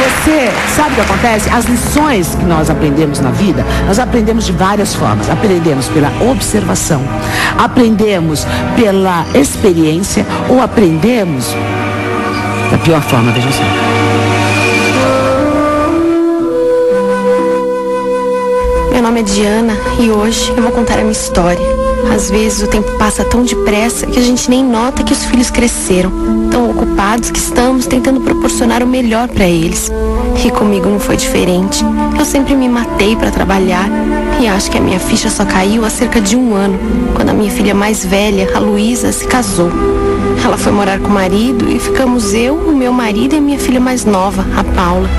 Você sabe o que acontece? As lições que nós aprendemos na vida, nós aprendemos de várias formas. Aprendemos pela observação, aprendemos pela experiência ou aprendemos da pior forma, veja só. Meu nome é Diana e hoje eu vou contar a minha história. Às vezes o tempo passa tão depressa que a gente nem nota que os filhos cresceram. Tão ocupados que estamos tentando proporcionar o melhor para eles. E comigo não foi diferente. Eu sempre me matei para trabalhar e acho que a minha ficha só caiu há cerca de 1 ano, quando a minha filha mais velha, a Luísa, se casou. Ela foi morar com o marido e ficamos eu, o meu marido e a minha filha mais nova, a Paula.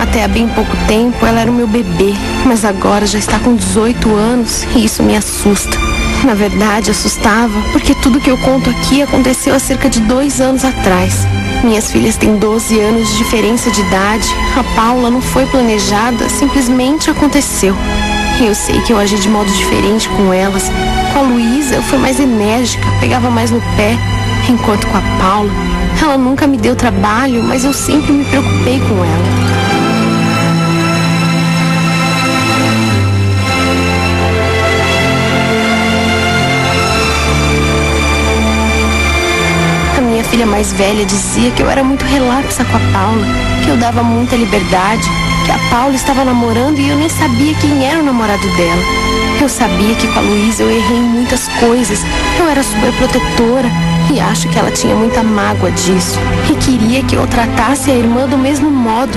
Até há bem pouco tempo ela era o meu bebê, mas agora já está com 18 anos e isso me assusta. Na verdade, assustava, porque tudo que eu conto aqui aconteceu há cerca de 2 anos atrás. Minhas filhas têm 12 anos de diferença de idade. A Paula não foi planejada, simplesmente aconteceu. Eu sei que eu agi de modo diferente com elas. Com a Luísa, eu fui mais enérgica, pegava mais no pé. Enquanto com a Paula, ela nunca me deu trabalho, mas eu sempre me preocupei com ela. A filha mais velha dizia que eu era muito relapsa com a Paula, que eu dava muita liberdade, que a Paula estava namorando e eu nem sabia quem era o namorado dela. Eu sabia que com a Luísa eu errei em muitas coisas, eu era super protetora e acho que ela tinha muita mágoa disso e queria que eu tratasse a irmã do mesmo modo.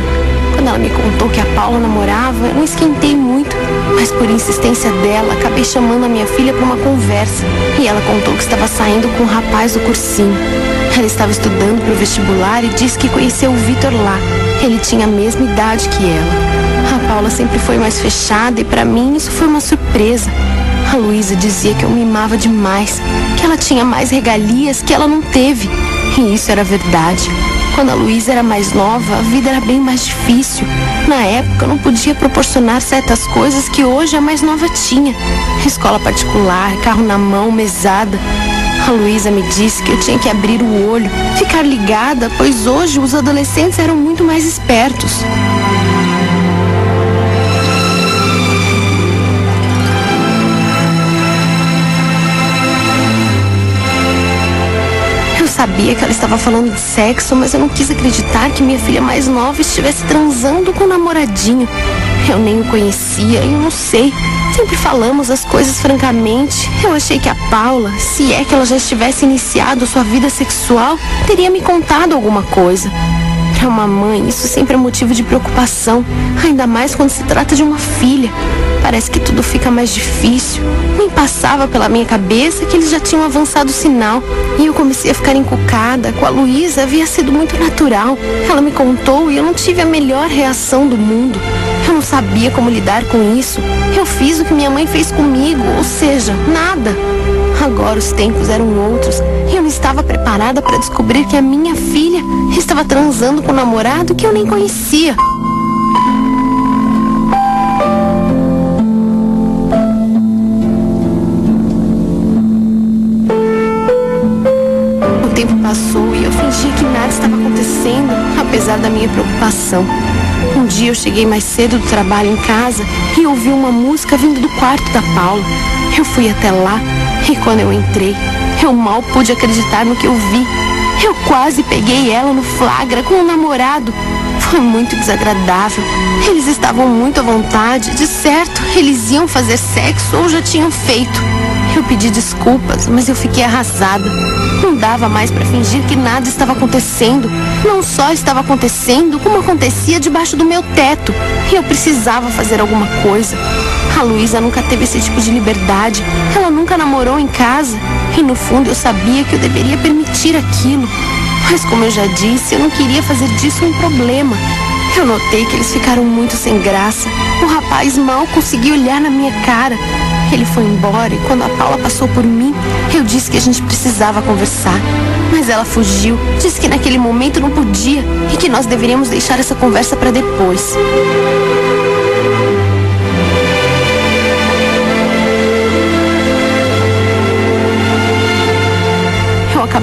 Quando ela me contou que a Paula namorava, eu não esquentei muito, mas por insistência dela, acabei chamando a minha filha para uma conversa e ela contou que estava saindo com um rapaz do cursinho. Ela estava estudando para o vestibular e disse que conheceu o Vitor lá. Ele tinha a mesma idade que ela. A Paula sempre foi mais fechada e para mim isso foi uma surpresa. A Luísa dizia que eu mimava demais, que ela tinha mais regalias que ela não teve. E isso era verdade. Quando a Luísa era mais nova, a vida era bem mais difícil. Na época, eu não podia proporcionar certas coisas que hoje a mais nova tinha. Escola particular, carro na mão, mesada. A Luísa me disse que eu tinha que abrir o olho, ficar ligada, pois hoje os adolescentes eram muito mais espertos. Eu sabia que ela estava falando de sexo, mas eu não quis acreditar que minha filha mais nova estivesse transando com um namoradinho. Eu nem o conhecia e eu não sei. Sempre falamos as coisas francamente. Eu achei que a Paula, se é que ela já estivesse iniciado sua vida sexual, teria me contado alguma coisa. Para uma mãe, isso sempre é motivo de preocupação, ainda mais quando se trata de uma filha. Parece que tudo fica mais difícil. Nem passava pela minha cabeça que eles já tinham avançado o sinal. E eu comecei a ficar encucada. Com a Luísa havia sido muito natural. Ela me contou e eu não tive a melhor reação do mundo. Eu não sabia como lidar com isso. Eu fiz o que minha mãe fez comigo, ou seja, nada. Agora os tempos eram outros e eu não estava preparada para descobrir que a minha filha estava transando com um namorado que eu nem conhecia. O tempo passou e eu fingia que nada estava acontecendo, apesar da minha preocupação. Um dia eu cheguei mais cedo do trabalho em casa e ouvi uma música vindo do quarto da Paula. Eu fui até lá e quando eu entrei, eu mal pude acreditar no que eu vi. Eu quase peguei ela no flagra com um namorado. Foi muito desagradável. Eles estavam muito à vontade. De certo, eles iam fazer sexo ou já tinham feito. Eu pedi desculpas, mas eu fiquei arrasada. Não dava mais para fingir que nada estava acontecendo. Não só estava acontecendo, como acontecia debaixo do meu teto. E eu precisava fazer alguma coisa. A Luísa nunca teve esse tipo de liberdade. Ela nunca namorou em casa. E no fundo eu sabia que eu deveria permitir aquilo. Mas como eu já disse, eu não queria fazer disso um problema. Eu notei que eles ficaram muito sem graça. O rapaz mal conseguia olhar na minha cara. Ele foi embora e quando a Paula passou por mim, eu disse que a gente precisava conversar. Mas ela fugiu, disse que naquele momento não podia e que nós deveríamos deixar essa conversa para depois.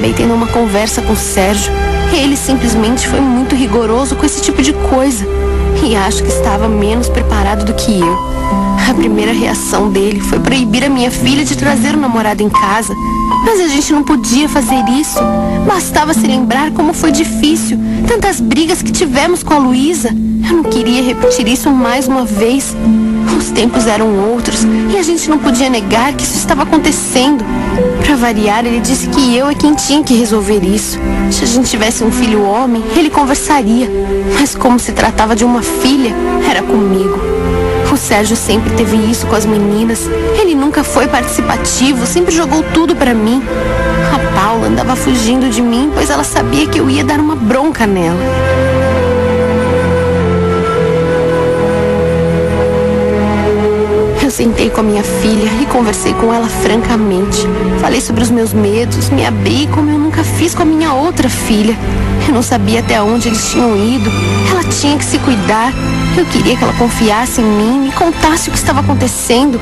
acabei tendo uma conversa com o Sérgio. Ele simplesmente foi muito rigoroso com esse tipo de coisa. E acho que estava menos preparado do que eu. A primeira reação dele foi proibir a minha filha de trazer o namorado em casa. Mas a gente não podia fazer isso. Bastava se lembrar como foi difícil. Tantas brigas que tivemos com a Luísa. Eu não queria repetir isso mais uma vez. Os tempos eram outros e a gente não podia negar que isso estava acontecendo. Para variar, ele disse que eu é quem tinha que resolver isso. Se a gente tivesse um filho homem, ele conversaria. Mas como se tratava de uma filha, era comigo. O Sérgio sempre teve isso com as meninas. Ele nunca foi participativo, sempre jogou tudo para mim. A Paula andava fugindo de mim, pois ela sabia que eu ia dar uma bronca nela. Eu sentei com a minha filha e conversei com ela francamente. Falei sobre os meus medos, me abri como eu nunca fiz com a minha outra filha. Eu não sabia até onde eles tinham ido. Ela tinha que se cuidar. Eu queria que ela confiasse em mim, me contasse o que estava acontecendo.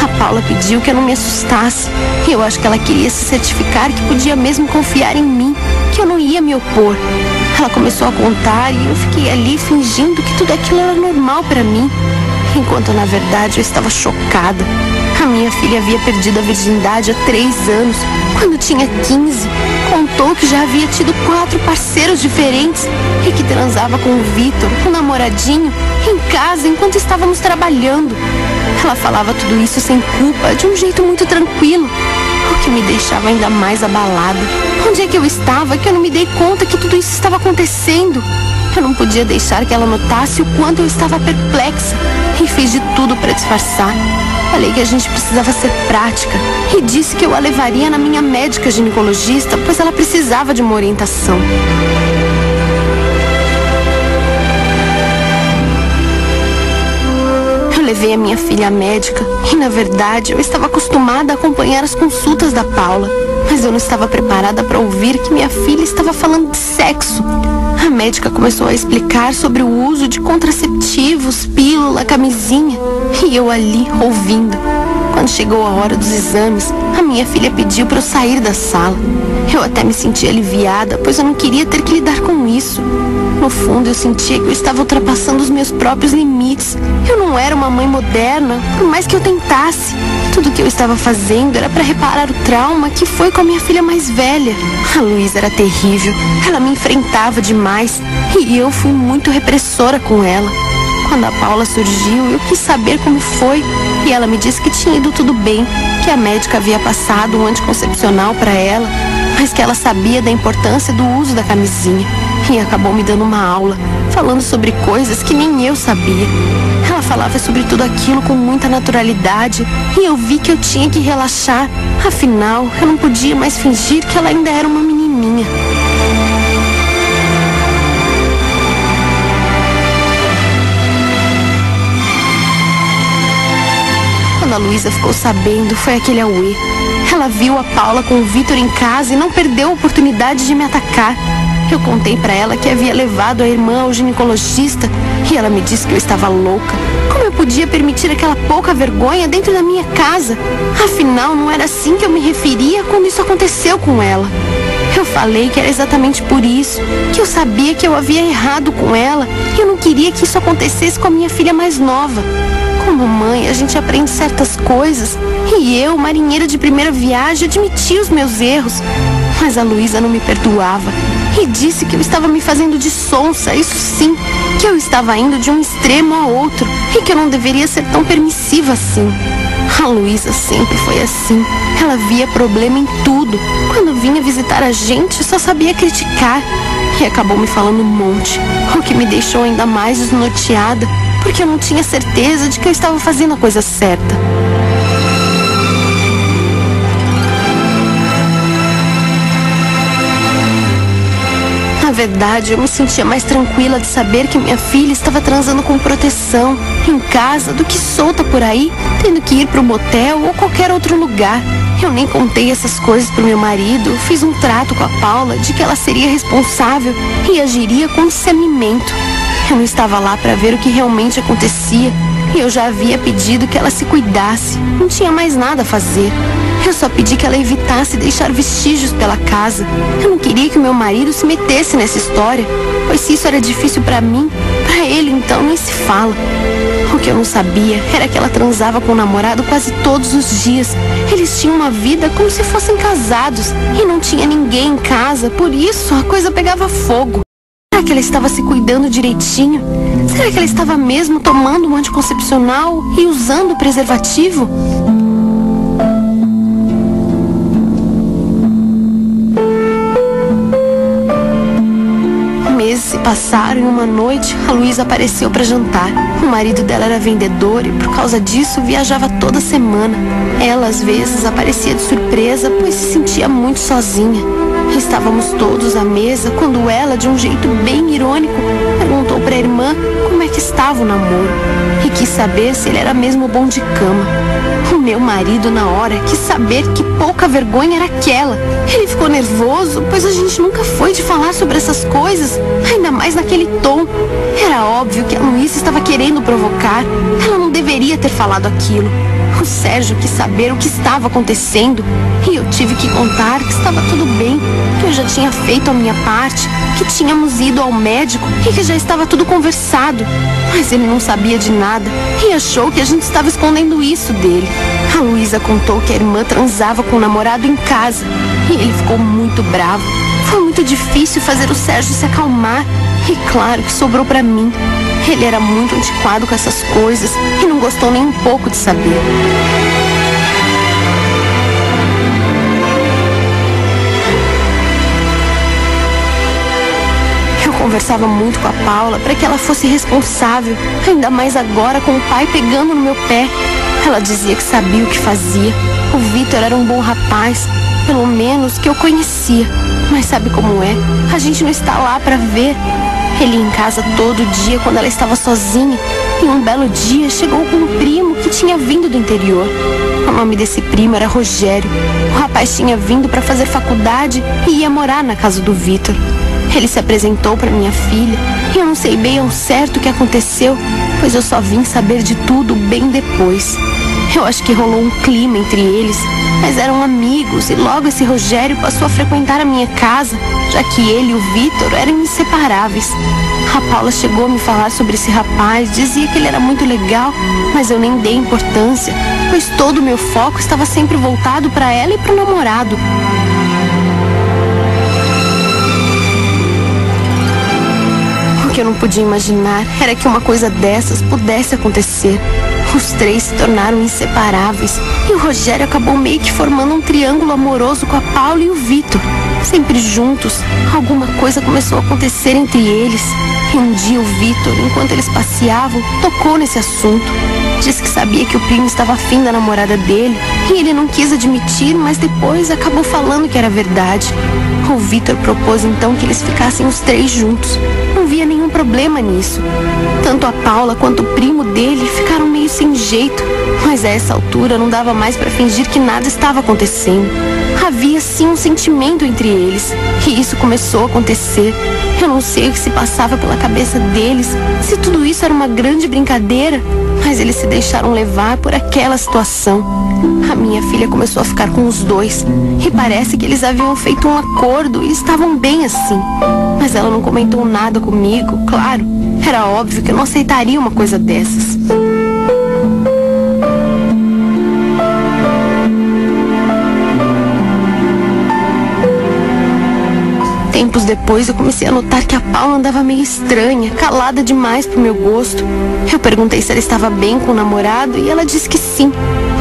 A Paula pediu que eu não me assustasse. Eu acho que ela queria se certificar que podia mesmo confiar em mim, que eu não ia me opor. Ela começou a contar e eu fiquei ali fingindo que tudo aquilo era normal para mim, enquanto na verdade eu estava chocada. A minha filha havia perdido a virgindade há 3 anos, quando tinha 15. Contou que já havia tido 4 parceiros diferentes e que transava com o Vitor, o namoradinho, em casa enquanto estávamos trabalhando. Ela falava tudo isso sem culpa, de um jeito muito tranquilo, o que me deixava ainda mais abalada. Onde é que eu estava que eu não me dei conta que tudo isso estava acontecendo? Eu não podia deixar que ela notasse o quanto eu estava perplexa e fiz de tudo para disfarçar. Falei que a gente precisava ser prática e disse que eu a levaria na minha médica ginecologista, pois ela precisava de uma orientação. Eu levei a minha filha à médica e, na verdade, eu estava acostumada a acompanhar as consultas da Paula, mas eu não estava preparada para ouvir que minha filha estava falando de sexo. A médica começou a explicar sobre o uso de contraceptivos, pílula, camisinha, e eu ali ouvindo. Quando chegou a hora dos exames, a minha filha pediu para eu sair da sala. Eu até me senti aliviada, pois eu não queria ter que lidar com isso. No fundo, eu sentia que eu estava ultrapassando os meus próprios limites. Eu não era uma mãe moderna, por mais que eu tentasse. Tudo que eu estava fazendo era para reparar o trauma que foi com a minha filha mais velha. A Luísa era terrível. Ela me enfrentava demais e eu fui muito repressora com ela. Quando a Paula surgiu, eu quis saber como foi e ela me disse que tinha ido tudo bem, que a médica havia passado um anticoncepcional para ela, mas que ela sabia da importância do uso da camisinha e acabou me dando uma aula, falando sobre coisas que nem eu sabia. Ela falava sobre tudo aquilo com muita naturalidade e eu vi que eu tinha que relaxar. Afinal, eu não podia mais fingir que ela ainda era uma menininha. Quando a Luísa ficou sabendo, foi aquele auê. Ela viu a Paula com o Vitor em casa e não perdeu a oportunidade de me atacar. Eu contei pra ela que havia levado a irmã ao ginecologista e ela me disse que eu estava louca. Como eu podia permitir aquela pouca vergonha dentro da minha casa? Afinal, não era assim que eu me referia quando isso aconteceu com ela. Eu falei que era exatamente por isso, que eu sabia que eu havia errado com ela e eu não queria que isso acontecesse com a minha filha mais nova. Como mãe, a gente aprende certas coisas e eu, marinheira de primeira viagem, admiti os meus erros. Mas a Luísa não me perdoava e disse que eu estava me fazendo de sonsa, isso sim, que eu estava indo de um extremo a outro e que eu não deveria ser tão permissiva assim. A Luísa sempre foi assim. Ela via problema em tudo. Quando vinha visitar a gente, só sabia criticar. E acabou me falando um monte, o que me deixou ainda mais desnorteada, porque eu não tinha certeza de que eu estava fazendo a coisa certa. Na verdade, eu me sentia mais tranquila de saber que minha filha estava transando com proteção, em casa, do que solta por aí, tendo que ir para o motel ou qualquer outro lugar. Eu nem contei essas coisas pro meu marido, fiz um trato com a Paula de que ela seria responsável e agiria com discernimento. Eu não estava lá para ver o que realmente acontecia e eu já havia pedido que ela se cuidasse. Não tinha mais nada a fazer. Eu só pedi que ela evitasse deixar vestígios pela casa. Eu não queria que o meu marido se metesse nessa história, pois se isso era difícil para mim, para ele então nem se fala. O que eu não sabia era que ela transava com o namorado quase todos os dias. Eles tinham uma vida como se fossem casados e não tinha ninguém em casa, por isso a coisa pegava fogo. Será que ela estava se cuidando direitinho? Será que ela estava mesmo tomando um anticoncepcional e usando o preservativo? Meses se passaram e uma noite a Luísa apareceu para jantar. O marido dela era vendedor e por causa disso viajava toda semana. Ela às vezes aparecia de surpresa, pois se sentia muito sozinha. Estávamos todos à mesa quando ela, de um jeito bem irônico, perguntou para a irmã como é que estava o namoro e quis saber se ele era mesmo bom de cama. O meu marido, na hora, quis saber que pouca vergonha era aquela. Ele ficou nervoso, pois a gente nunca foi de falar sobre essas coisas, ainda mais naquele tom. Era óbvio que a Luísa estava querendo provocar. Ela não deveria ter falado aquilo. O Sérgio quis saber o que estava acontecendo e eu tive que contar que estava tudo bem, que eu já tinha feito a minha parte, que tínhamos ido ao médico e que já estava tudo conversado. Mas ele não sabia de nada e achou que a gente estava escondendo isso dele. A Luísa contou que a irmã transava com o namorado em casa e ele ficou muito bravo. Foi muito difícil fazer o Sérgio se acalmar e claro que sobrou para mim. Ele era muito antiquado com essas coisas e não gostou nem um pouco de saber. Eu conversava muito com a Paula para que ela fosse responsável, ainda mais agora com o pai pegando no meu pé. Ela dizia que sabia o que fazia. O Vitor era um bom rapaz, pelo menos que eu conhecia. Mas sabe como é? A gente não está lá para ver. Ele ia em casa todo dia quando ela estava sozinha. E um belo dia chegou com um primo que tinha vindo do interior. O nome desse primo era Rogério. O rapaz tinha vindo para fazer faculdade e ia morar na casa do Vitor. Ele se apresentou para minha filha e eu não sei bem ao certo o que aconteceu, pois eu só vim saber de tudo bem depois. Eu acho que rolou um clima entre eles, mas eram amigos e logo esse Rogério passou a frequentar a minha casa, já que ele e o Vitor eram inseparáveis. A Paula chegou a me falar sobre esse rapaz, dizia que ele era muito legal, mas eu nem dei importância, pois todo o meu foco estava sempre voltado para ela e para o namorado. O que eu não podia imaginar era que uma coisa dessas pudesse acontecer. Os três se tornaram inseparáveis e o Rogério acabou meio que formando um triângulo amoroso com a Paula e o Vitor. Sempre juntos, alguma coisa começou a acontecer entre eles. E um dia o Vitor, enquanto eles passeavam, tocou nesse assunto. Disse que sabia que o primo estava afim da namorada dele e ele não quis admitir, mas depois acabou falando que era verdade. O Vitor propôs então que eles ficassem os três juntos. Não via nenhum problema nisso. Tanto a Paula quanto o primo dele ficaram meio sem jeito, mas a essa altura não dava mais para fingir que nada estava acontecendo. Havia sim um sentimento entre eles e isso começou a acontecer. Eu não sei o que se passava pela cabeça deles, se tudo isso era uma grande brincadeira, mas eles se deixaram levar por aquela situação. A minha filha começou a ficar com os dois e parece que eles haviam feito um acordo e estavam bem assim. Mas ela não comentou nada comigo, claro. Era óbvio que eu não aceitaria uma coisa dessas. Tempos depois eu comecei a notar que a Paula andava meio estranha, calada demais pro meu gosto. Eu perguntei se ela estava bem com o namorado e ela disse que sim.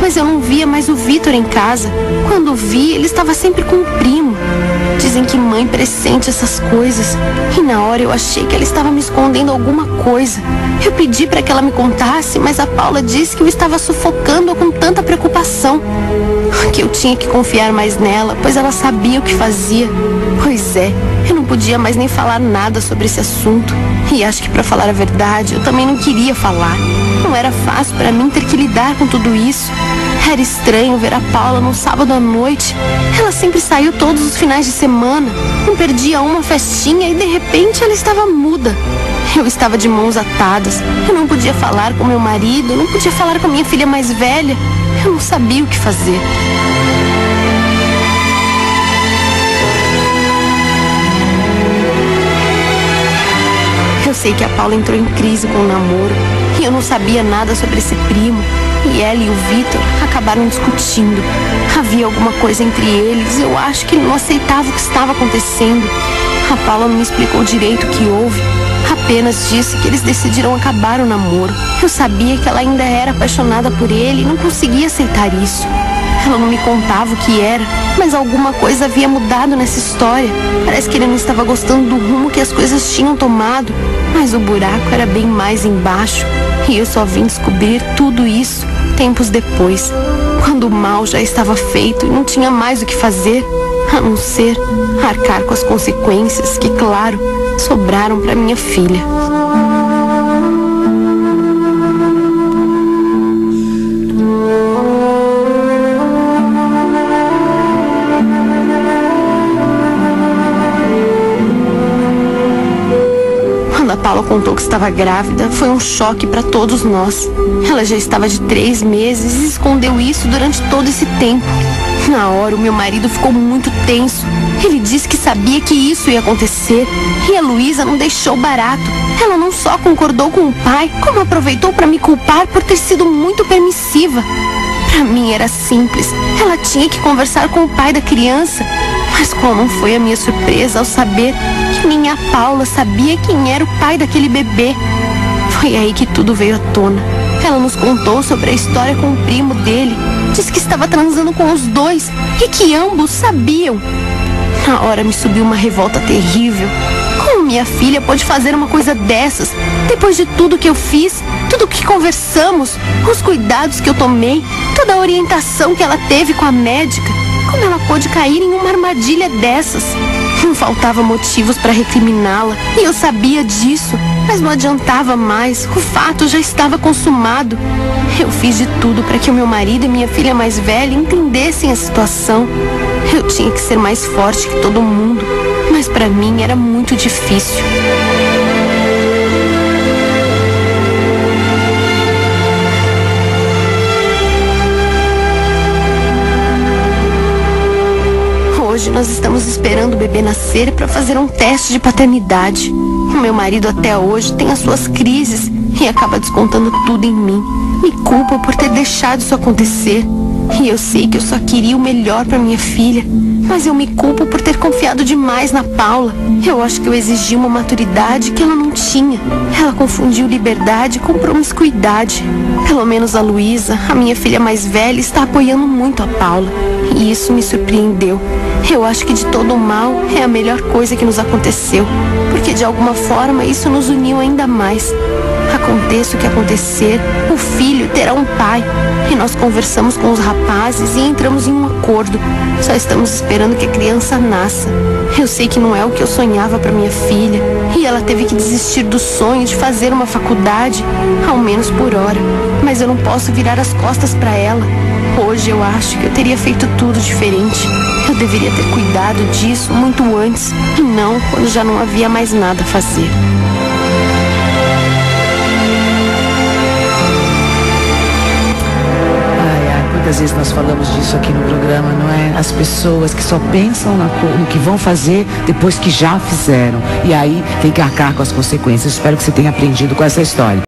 Mas eu não via mais o Vitor em casa. Quando vi, ele estava sempre com o primo. Dizem que mãe pressente essas coisas. E na hora eu achei que ela estava me escondendo alguma coisa. Eu pedi para que ela me contasse, mas a Paula disse que eu estava sufocando com tanta preocupação. Que eu tinha que confiar mais nela, pois ela sabia o que fazia. Pois é, eu não podia mais nem falar nada sobre esse assunto. E acho que para falar a verdade, eu também não queria falar. Não era fácil para mim ter que lidar com tudo isso. Era estranho ver a Paula no sábado à noite. Ela sempre saiu todos os finais de semana. Não perdia uma festinha e de repente ela estava muda. Eu estava de mãos atadas. Eu não podia falar com meu marido, não podia falar com a minha filha mais velha. Eu não sabia o que fazer. sei que a Paula entrou em crise com o namoro e eu não sabia nada sobre esse primo. E ela e o Vitor acabaram discutindo. Havia alguma coisa entre eles. Eu acho que ele não aceitava o que estava acontecendo. A Paula não me explicou direito o que houve. Apenas disse que eles decidiram acabar o namoro. Eu sabia que ela ainda era apaixonada por ele e não conseguia aceitar isso. Ela não me contava o que era, mas alguma coisa havia mudado nessa história. Parece que ele não estava gostando do rumo que as coisas tinham tomado. Mas o buraco era bem mais embaixo. E eu só vim descobrir tudo isso tempos depois, quando o mal já estava feito e não tinha mais o que fazer, a não ser arcar com as consequências que, claro, sobraram para minha filha. Quando a Paula contou que estava grávida, foi um choque para todos nós. Ela já estava de 3 meses e escondeu isso durante todo esse tempo. Na hora, o meu marido ficou muito tenso. Ele disse que sabia que isso ia acontecer. E a Luísa não deixou barato. Ela não só concordou com o pai, como aproveitou para me culpar por ter sido muito permissiva. Para mim era simples. Ela tinha que conversar com o pai da criança. Mas qual não foi a minha surpresa ao saber que minha Paula sabia quem era o pai daquele bebê. Foi aí que tudo veio à tona. Ela nos contou sobre a história com o primo dele. Disse que estava transando com os dois e que ambos sabiam. Na hora me subiu uma revolta terrível. Como minha filha pôde fazer uma coisa dessas? Depois de tudo que eu fiz, tudo que conversamos, os cuidados que eu tomei, toda a orientação que ela teve com a médica. Como ela pôde cair em uma armadilha dessas? Não faltava motivos para recriminá-la, e eu sabia disso, mas não adiantava mais, o fato já estava consumado. Eu fiz de tudo para que o meu marido e minha filha mais velha entendessem a situação. Eu tinha que ser mais forte que todo mundo, mas para mim era muito difícil. Hoje nós estamos esperando o bebê nascer para fazer um teste de paternidade. O meu marido até hoje tem as suas crises e acaba descontando tudo em mim. Me culpa por ter deixado isso acontecer. E eu sei que eu só queria o melhor para minha filha, mas eu me culpo por ter confiado demais na Paula. Eu acho que eu exigi uma maturidade que ela não tinha. Ela confundiu liberdade com promiscuidade. Pelo menos a Luísa, a minha filha mais velha, está apoiando muito a Paula. E isso me surpreendeu. Eu acho que de todo o mal é a melhor coisa que nos aconteceu, porque de alguma forma isso nos uniu ainda mais. Aconteça o que acontecer, o filho terá um pai. E nós conversamos com os rapazes e entramos em um acordo. Só estamos esperando que a criança nasça. Eu sei que não é o que eu sonhava para minha filha, e ela teve que desistir do sonho de fazer uma faculdade, ao menos por hora. Mas eu não posso virar as costas para ela. Hoje eu acho que eu teria feito tudo diferente. Eu deveria ter cuidado disso muito antes, e não quando já não havia mais nada a fazer. Muitas vezes nós falamos disso aqui no programa, não é? As pessoas que só pensam no que vão fazer depois que já fizeram. E aí tem que arcar com as consequências. Espero que você tenha aprendido com essa história.